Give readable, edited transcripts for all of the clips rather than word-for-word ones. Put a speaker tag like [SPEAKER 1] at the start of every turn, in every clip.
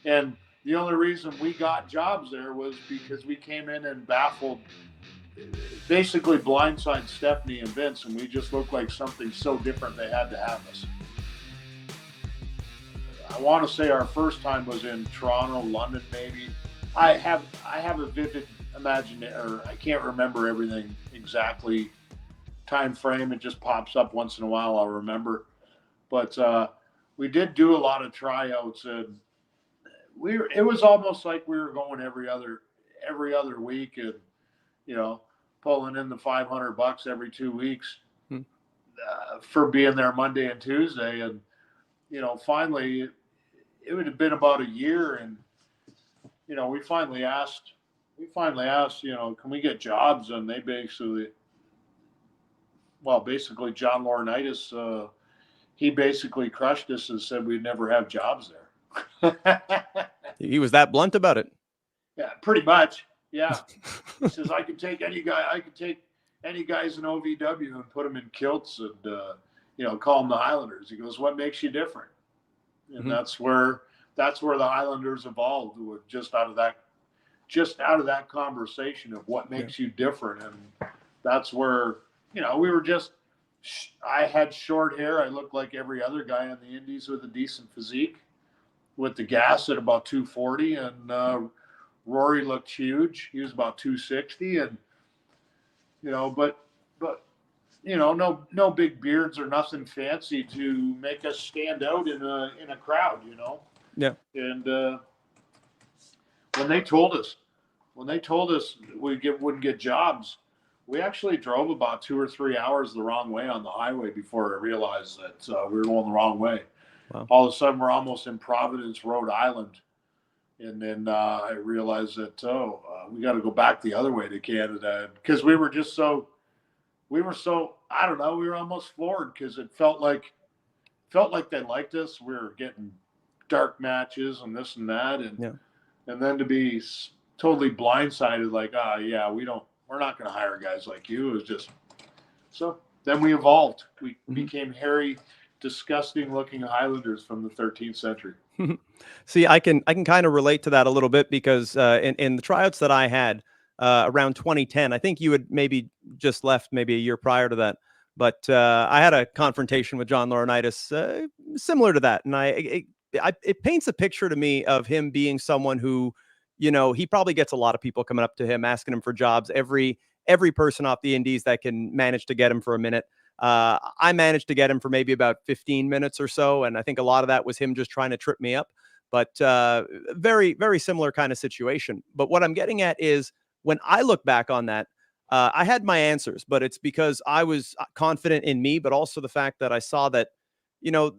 [SPEAKER 1] And the only reason we got jobs there was because we came in and baffled, basically blindsided Stephanie and Vince, and we just looked like something so different they had to have us. I want to say our first time was in Toronto, London, maybe. I have a vivid imagination, or I can't remember everything exactly. Time frame, it just pops up once in a while. I'll remember, but we did do a lot of tryouts, and it was almost like we were going every other week, and pulling in the $500 every 2 weeks for being there Monday and Tuesday, and finally it would have been about a year, and we finally asked, can we get jobs? And they basically John Laurinaitis, he basically crushed us and said we'd never have jobs there.
[SPEAKER 2] He was that blunt about it.
[SPEAKER 1] Yeah, pretty much. Yeah. He says, I could take any guys in OVW and put them in kilts and, call them the Highlanders. He goes, what makes you different? And that's where the Highlanders evolved, just out of that conversation of what makes you different. And that's where, we were just, I had short hair. I looked like every other guy on the Indies with a decent physique, with the gas at about 240. And Rory looked huge. He was about 260. And, but no big beards or nothing fancy to make us stand out in a crowd,
[SPEAKER 2] Yeah.
[SPEAKER 1] And when they told us we wouldn't get jobs, we actually drove about 2 or 3 hours the wrong way on the highway before I realized that we were going the wrong way.
[SPEAKER 2] Wow.
[SPEAKER 1] All of a sudden, we're almost in Providence, Rhode Island. And then I realized that, we got to go back the other way to Canada, because we were so, I don't know, we were almost floored, because it felt like they liked us. We were getting dark matches and this and that. And then to be totally blindsided, like, we're not going to hire guys like you. It was just, so then we evolved. We became hairy, disgusting looking Highlanders from the 13th century.
[SPEAKER 2] See, I can kind of relate to that a little bit, because in the tryouts that I had around 2010, I think you had maybe just left maybe a year prior to that, but I had a confrontation with John Laurinaitis similar to that, and it paints a picture to me of him being someone who, he probably gets a lot of people coming up to him asking him for jobs. Every person off the Indies that can manage to get him for a minute. I managed to get him for maybe about 15 minutes or so. And I think a lot of that was him just trying to trip me up, but very, very similar kind of situation. But what I'm getting at is, when I look back on that, I had my answers, but it's because I was confident in me, but also the fact that I saw that,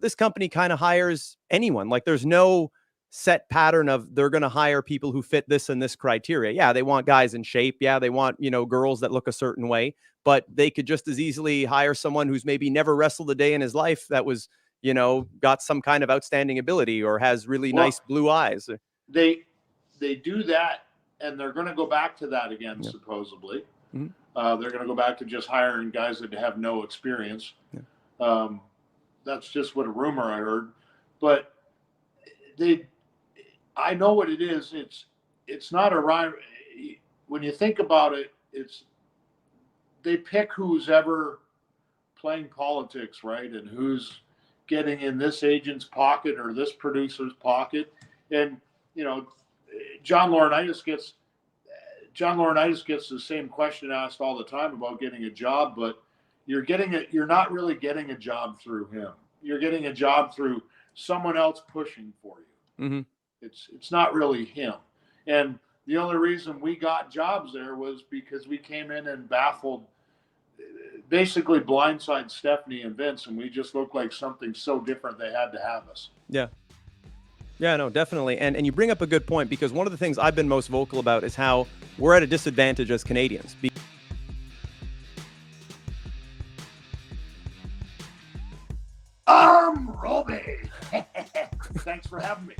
[SPEAKER 2] this company kind of hires anyone. Like, there's no set pattern of they're going to hire people who fit this and this criteria. Yeah, they want guys in shape. Yeah, they want, girls that look a certain way, but they could just as easily hire someone who's maybe never wrestled a day in his life that was, got some kind of outstanding ability or has really nice blue eyes.
[SPEAKER 1] They do that, and they're going to go back to that again, supposedly. They're going to go back to just hiring guys that have no experience. That's just what a rumor I heard. But I know what it is. It's not a rhyme. When you think about it, they pick who's ever playing politics, right? And who's getting in this agent's pocket or this producer's pocket. And, John Laurinaitis gets the same question asked all the time about getting a job, but you're not really getting a job through him. You're getting a job through someone else pushing for you. It's not really him. And the only reason we got jobs there was because we came in and baffled, basically blindsided Stephanie and Vince, and we just looked like something so different they had to have us.
[SPEAKER 2] Yeah. Yeah, no, definitely. And you bring up a good point, because one of the things I've been most vocal about is how we're at a disadvantage as Canadians.
[SPEAKER 1] Robbie. Thanks for having me.